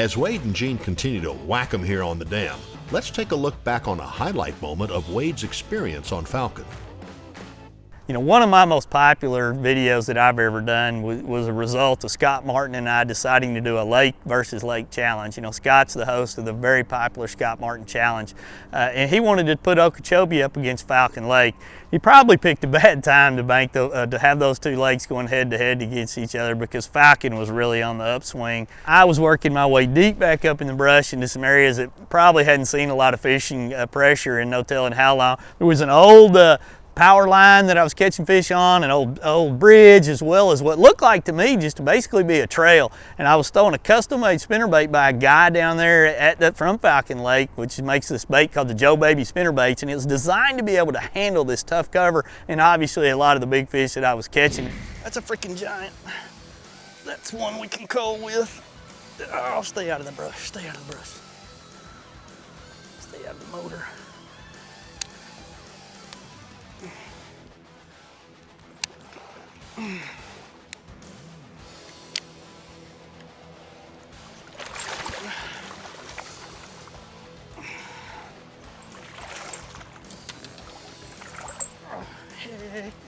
As Wade and Gene continue to whack 'em here on the dam, let's take a look back on a highlight moment of Wade's experience on Falcon. You know, one of my most popular videos that I've ever done was a result of Scott Martin and I deciding to do a lake versus lake challenge. You know, Scott's the host of the very popular Scott Martin Challenge, and he wanted to put Okeechobee up against Falcon Lake. He probably picked a bad time to have those two lakes going head to head against each other, because Falcon was really on the upswing. I was working my way deep back up in the brush into some areas that probably hadn't seen a lot of fishing pressure in no telling how long. There was an old power line that I was catching fish on, an old bridge, as well as what looked like to me just to basically be a trail. And I was throwing a custom-made spinnerbait by a guy down there from Falcon Lake, which makes this bait called the Joe Baby spinnerbaits, and it was designed to be able to handle this tough cover and obviously a lot of the big fish that I was catching. That's a freaking giant. That's one we can cull with. Oh, stay out of the brush, stay out of the brush. Stay out of the motor.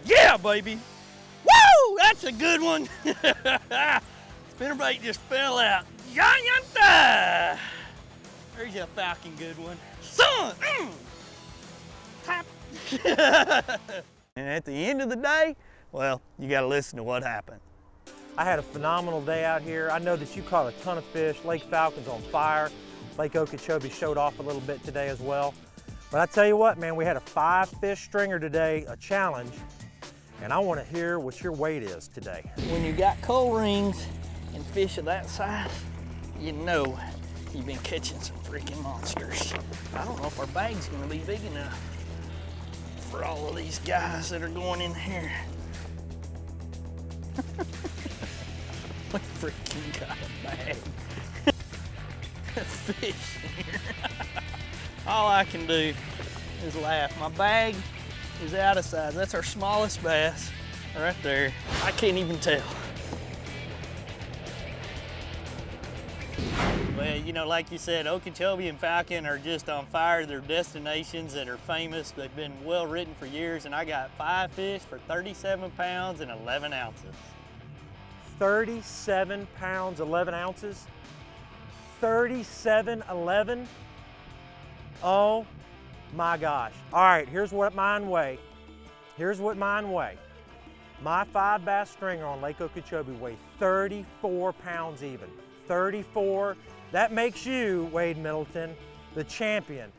Yeah, baby! Woo! That's a good one! Spinnerbait just fell out. Yanta! There's a Falcon good one. Son! Tap! And at the end of the day, well, you gotta listen to what happened. I had a phenomenal day out here. I know that you caught a ton of fish. Lake Falcon's on fire. Lake Okeechobee showed off a little bit today as well. But I tell you what, man, we had a 5-fish stringer today, a challenge, and I want to hear what your weight is today. When you got coal rings and fish of that size, you know you've been catching some freaking monsters. I don't know if our bag's gonna be big enough for all of these guys that are going in here. We freaking got a bag. Fish in here. All I can do is laugh. My bag is out of size. That's our smallest bass right there. I can't even tell. Well, you know, like you said, Okeechobee and Falcon are just on fire. They're destinations that are famous. They've been well written for years, and I got 5 fish for 37 pounds and 11 ounces. 37 pounds, 11 ounces? 37, 11? Oh my gosh. All right, here's what mine weigh. Here's what mine weigh. My 5 bass stringer on Lake Okeechobee weighed 34 pounds even. 34. That makes you, Wade Middleton, the champion.